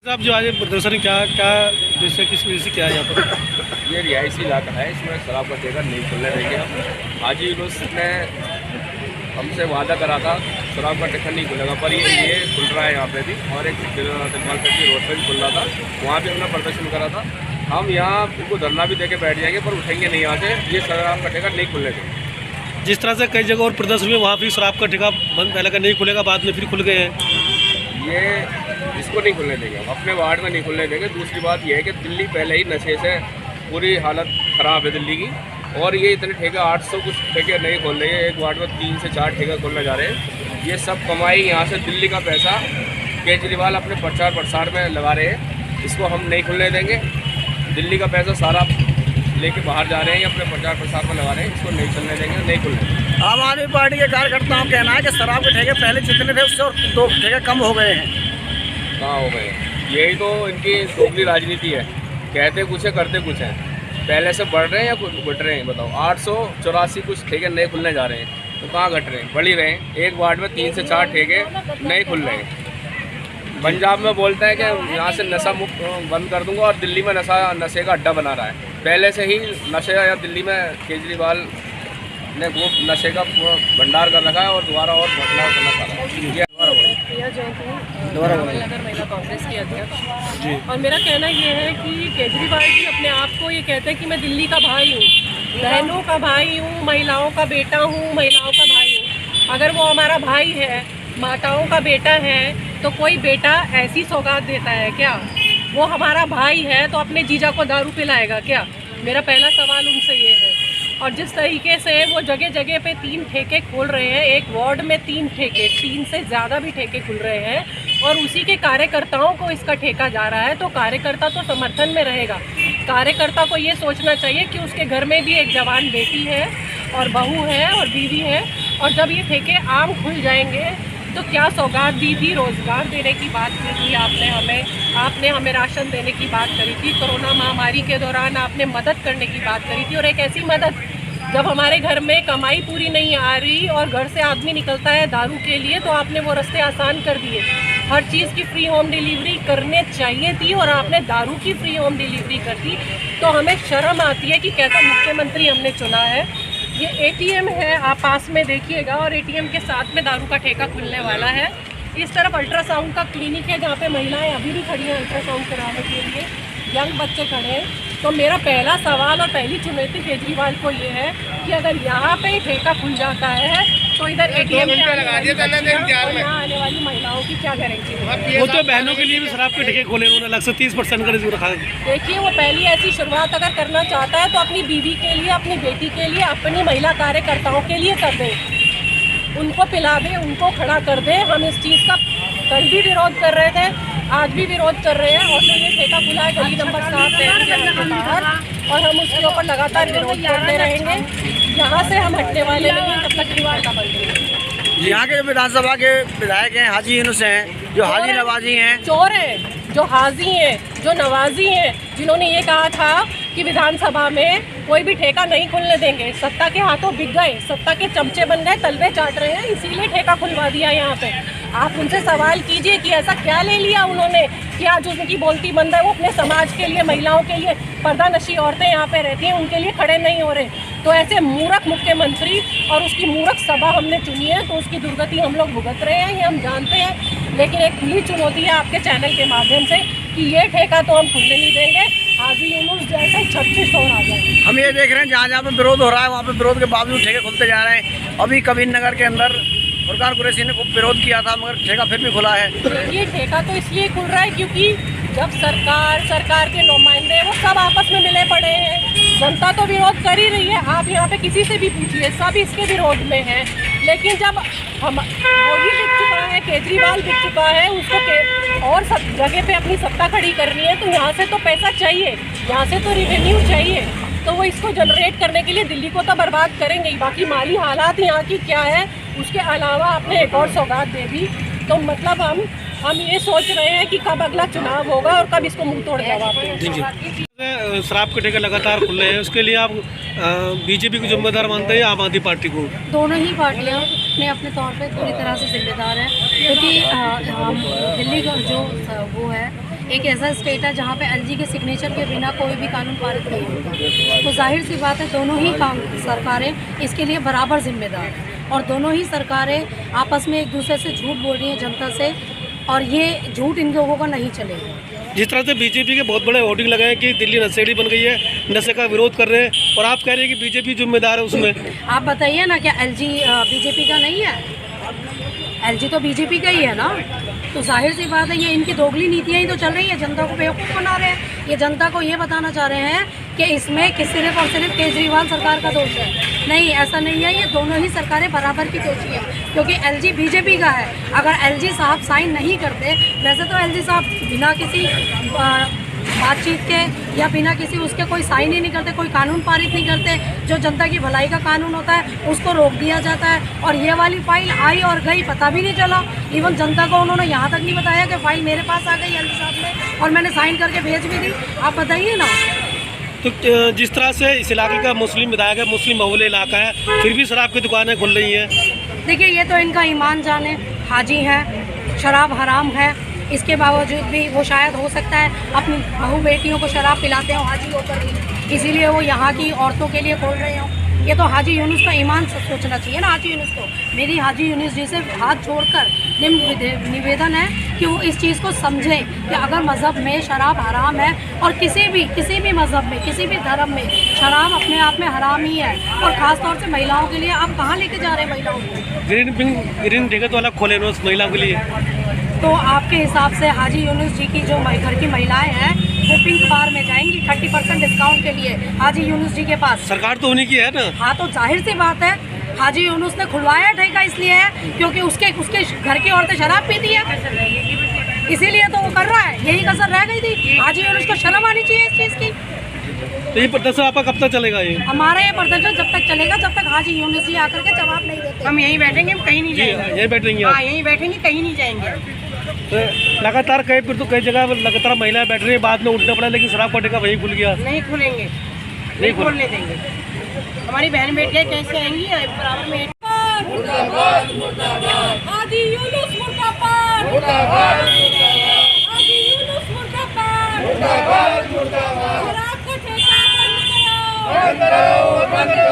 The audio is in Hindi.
आप जो आज प्रदर्शन क्या क्या जैसे किस वजह से क्या है यहाँ पर? ये रिहायशी इलाका है, इसमें शराब का ठेका नहीं खुलने देंगे हम। हाजी यूनुस ने हमसे वादा करा था शराब का ठेका नहीं खुलेगा, पर ये खुल रहा है यहाँ पे भी। और एक तिरपाल फैक्ट्री रोड पे भी खुल रहा था, वहाँ भी हमने प्रदर्शन करा था। हम यहाँ उनको धरना भी दे के बैठ जाएंगे, पर उठेंगे नहीं यहाँ से, ये शराब का ठेका नहीं खुलने देंगे। जिस तरह से कई जगह और प्रदर्शन हुए वहाँ भी शराब का ठेका बंद, पहले का नहीं खुलेगा, बाद में फिर खुल गए हैं। ये इसको नहीं खुलने देंगे, अपने वार्ड में नहीं खुलने देंगे। दूसरी बात यह है कि दिल्ली पहले ही नशे से पूरी हालत ख़राब है दिल्ली की, और ये इतने ठेके 800 कुछ ठेके नहीं खोल रहे हैं। एक वार्ड में 3 से 4 ठेके खोलने जा रहे हैं। ये सब कमाई यहाँ से दिल्ली का पैसा केजरीवाल अपने प्रचार प्रसार में लगा रहे हैं, इसको हम नहीं खुलने देंगे। दिल्ली का पैसा सारा लेके बाहर जा रहे हैं, अपने प्रचार प्रसार में लगा रहे हैं, इसको नहीं चलने देंगे, नहीं खुलने देंगे। आम आदमी पार्टी के कार्यकर्ताओं का कहना है कि शराब के ठेके पहले जितने थे उससे और 2 ठेके कम हो गए हैं। कहाँ हो गए? यही तो इनकी दोगली राजनीति है, कहते कुछ है करते कुछ है। पहले से बढ़ रहे हैं या घट रहे हैं बताओ? 884 कुछ ठेके नए खुलने जा रहे हैं, तो कहाँ घट रहे हैं? बढ़ ही रहे हैं। एक वार्ड में 3 से 4 ठेके नए खुल रहे हैं। पंजाब में बोलता है कि यहाँ से नशा मुक्त बंद कर दूंगा, और दिल्ली में नशे का अड्डा बना रहा है। पहले से ही नशे या दिल्ली में केजरीवाल ने वो नशे का भंडार कर रखा है, और दोबारा और भंडार करना चाह रहा है। प्रिया जैन नगर महिला कांग्रेस की अध्यक्ष। और मेरा कहना ये है कि केजरीवाल जी अपने आप को ये कहते हैं कि मैं दिल्ली का भाई हूँ, बहनों का भाई हूँ, महिलाओं का बेटा हूँ, महिलाओं का भाई हूँ। अगर वो हमारा भाई है, माताओं का बेटा है, तो कोई बेटा ऐसी सौगात देता है क्या? वो हमारा भाई है तो अपने जीजा को दारू पिलाएगा क्या? मेरा पहला सवाल उनसे ये है। और जिस तरीके से वो जगह जगह पे 3 ठेके खोल रहे हैं, एक वार्ड में 3 ठेके, 3 से ज़्यादा भी ठेके खुल रहे हैं, और उसी के कार्यकर्ताओं को इसका ठेका जा रहा है, तो कार्यकर्ता तो समर्थन में रहेगा। कार्यकर्ता को ये सोचना चाहिए कि उसके घर में भी एक जवान बेटी है, और बहू है, और बीवी है। और जब ये ठेके आम खुल जाएंगे तो क्या सौगात दी थी? रोज़गार देने की बात की थी आपने हमें राशन देने की बात करी थी। कोरोना महामारी के दौरान आपने मदद करने की बात करी थी, और एक ऐसी मदद जब हमारे घर में कमाई पूरी नहीं आ रही और घर से आदमी निकलता है दारू के लिए, तो आपने वो रास्ते आसान कर दिए। हर चीज़ की फ्री होम डिलीवरी करने चाहिए थी, और आपने दारू की फ्री होम डिलीवरी कर दी। तो हमें शर्म आती है कि कैसा मुख्यमंत्री हमने चुना है। ये एटीएम है, आप पास में देखिएगा, और एटीएम के साथ में दारू का ठेका खुलने वाला है। इस तरफ अल्ट्रासाउंड का क्लिनिक है, जहाँ पे महिलाएं अभी भी खड़ी हैं अल्ट्रासाउंड कराने के लिए, यंग बच्चे खड़े हैं। तो मेरा पहला सवाल और पहली चुनौती केजरीवाल को ये है कि अगर यहाँ पे ठेका खुल जाता है तो इधर एटीएम यहाँ आने वाली महिलाओं की क्या गारंटी है? वो तो बहनों के लिए भी शराब के ठेके खोले उन्होंने, अलग से 30% का रिजर्व रखा है। देखिए, वो पहली ऐसी शुरुआत अगर करना चाहता है तो अपनी बीवी के लिए, अपनी बेटी के लिए, अपनी महिला कार्यकर्ताओं के लिए कर दे, उनको पिला दे, उनको खड़ा कर दे। हम इस चीज़ का कल भी विरोध कर रहे थे, आज भी विरोध कर रहे हैं, और जो ये ठेका खुला है गली नंबर 7 के बाहर, और हम उसके ऊपर लगातार विरोध करते रहेंगे। यहाँ से हम हटने वाले नहीं हैं जब तक दीवार का बंद नहीं। यहाँ के विधानसभा के विधायक हैं हाजी यूनुस हैं, जो हाजी नवाजी हैं, चोर हैं, जो हाजी हैं, जो नवाजी हैं, जिन्होंने ये कहा था कि विधानसभा में कोई भी ठेका नहीं खुलने देंगे। सत्ता के हाथों बिक गए, सत्ता के चमचे बन गए, तलवे चाट रहे हैं, इसीलिए ठेका खुलवा दिया यहाँ पे। आप उनसे सवाल कीजिए कि ऐसा क्या ले लिया उन्होंने कि आज उनकी बोलती बंद है। वो अपने समाज के लिए, महिलाओं के लिए, पर्दा नशी औरतें यहाँ पे रहती हैं, उनके लिए खड़े नहीं हो रहे। तो ऐसे मूर्ख मुख्यमंत्री और उसकी मूर्ख सभा हमने चुनी है, तो उसकी दुर्गति हम लोग भुगत रहे हैं, ये हम जानते हैं। लेकिन एक खुली चुनौती है आपके चैनल के माध्यम से कि ये ठेका तो हम खुलने नहीं देंगे। हाजी यूनुस जैसे 36 और आ जाए। हम ये देख रहे हैं जहाँ जहाँ पे विरोध हो रहा है, वहाँ पे विरोध के बावजूद ठेके खुलते जा रहे हैं। अभी कबीर नगर के अंदर फुरकान कुरैशी ने खूब विरोध किया था, मगर ठेका फिर भी खुला है। ये ठेका तो इसलिए खुल रहा है क्योंकि जब सरकार के नुमाइंदे वो सब आपस में मिले पड़े हैं। जनता तो विरोध कर ही रही है, आप यहाँ पे किसी से भी पूछिए, सब इसके विरोध में हैं। लेकिन जब हम मोदी बिक चुका है, केजरीवाल बिक चुका है, उसको और सब जगह पे अपनी सत्ता खड़ी करनी है, तो यहाँ से तो पैसा चाहिए, यहाँ से तो रिवेन्यू चाहिए। तो वो इसको जनरेट करने के लिए दिल्ली को तो बर्बाद करेंगे ही। बाकी माली हालात यहाँ की क्या है, उसके अलावा आपने एक और सौगात दे दी। तो मतलब हम ये सोच रहे हैं कि कब अगला चुनाव होगा और कब इसको मुंह तोड़ जवाब देंगे। शराब के ठेके लगातार खुल रहे हैं, उसके लिए आप बीजेपी को जिम्मेदार मानते हैं या आम आदमी पार्टी को? दोनों ही पार्टियां अपने अपने तौर पे पूरी तरह से जिम्मेदार हैं, क्योंकि हम दिल्ली का जो वो है एक ऐसा स्टेट है जहाँ पे एलजी के सिग्नेचर के बिना कोई भी कानून पारित नहीं होता। तो जाहिर सी बात है दोनों ही सरकारें इसके लिए बराबर जिम्मेदार हैं और दोनों ही सरकारें आपस में एक दूसरे से झूठ बोल रही हैं जनता से, और ये झूठ इन लोगों का नहीं चलेगा। जिस तरह से बीजेपी के बहुत बड़े होर्डिंग लगाए हैं कि दिल्ली नशेड़ी बन गई है, नशे का विरोध कर रहे हैं, और आप कह रहे हैं कि बीजेपी जिम्मेदार है उसमें। आप बताइए ना, क्या एलजी बीजेपी का नहीं है? एलजी तो बीजेपी का ही है ना। तो जाहिर सी बात है ये इनकी दोगली नीतियाँ ही तो चल रही है, जनता को बेवकूफ़ बना रहे हैं। ये जनता को ये बताना चाह रहे हैं कि इसमें सिर्फ और सिर्फ केजरीवाल सरकार का दोष है। नहीं, ऐसा नहीं है, ये दोनों ही सरकारें बराबर की दोषी है, क्योंकि एलजी बीजेपी का है। अगर एलजी साहब साइन नहीं करते, वैसे तो एलजी साहब बिना किसी बातचीत के या बिना किसी उसके कोई साइन ही नहीं करते, कोई कानून पारित नहीं करते। जो जनता की भलाई का कानून होता है उसको रोक दिया जाता है, और ये वाली फाइल आई और गई पता भी नहीं चला। इवन जनता को उन्होंने यहाँ तक नहीं बताया कि फाइल मेरे पास आ गई एलजी साहब ने, और मैंने साइन करके भेज भी दी। आप बताइए ना। तो जिस तरह से इस इलाके का मुस्लिम विधायक है, मुस्लिम बहुल इलाका है, फिर भी शराब की दुकानें खुल रही हैं। देखिए, ये तो इनका ईमान जाने, हाजी हैं, शराब हराम है, इसके बावजूद भी वो शायद हो सकता है अपनी बहू बेटियों को शराब पिलाते हो हाजी होकर भी, इसीलिए वो यहाँ की औरतों के लिए खोल रहे हो। ये तो हाजी यूनुस का ईमान सोचना चाहिए ना हाजी यूनुस को। मेरी हाजी यूनुस जी से हाथ जोड़कर निवेदन है कि वो इस चीज़ को समझें कि अगर मज़हब में शराब हराम है, और किसी भी मज़हब में, किसी भी धर्म में शराब अपने आप में हराम ही है, और ख़ास तौर से महिलाओं के लिए। आप कहाँ लेके जा रहे हैं महिलाओं को? ग्रीन टिकट वाला खोले उस महिलाओं के लिए। तो आपके हिसाब से हाजी यूनुस जी की जो घर की महिलाएं हैं वो पिंक बार में जाएंगी 30% डिस्काउंट के लिए हाजी यूनुस जी के पास? सरकार तो उन्हीं की है ना। हाँ, तो जाहिर सी बात है हाजी यूनुस ने खुलवाया ठेका इसलिए है क्योंकि उसके घर की औरतें शराब पीती है, इसीलिए तो वो कर रहा है। यही कसर रह गई थी। हाजी यूनुस को शर्म आनी चाहिए इस चीज़ की। तो ये प्रदर्शन आपका कब तक चलेगा? ये हमारा ये प्रदर्शन जब तक चलेगा जब तक हाजी यूनुस जी आकर के जवाब नहीं देते। हम यहीं बैठेंगे, हम कहीं नहीं जाएंगे। यहीं बैठेंगे? हाँ, यहीं बैठेंगे, कहीं नहीं जाएंगे। तो लगातार कई जगह लगातार महिलाएं बैठ रही है, बाद में उठना पड़ा, लेकिन शराब का ठेका वहीं खुल गया। नहीं खुलेंगे, नहीं खोलने देंगे। हमारी बहन बेटियाँ कैसे आएंगी बराबर में? हाजी यूनुस मुर्दाबाद, हाजी यूनुस मुर्दाबाद, शराब का ठेका बंद करो।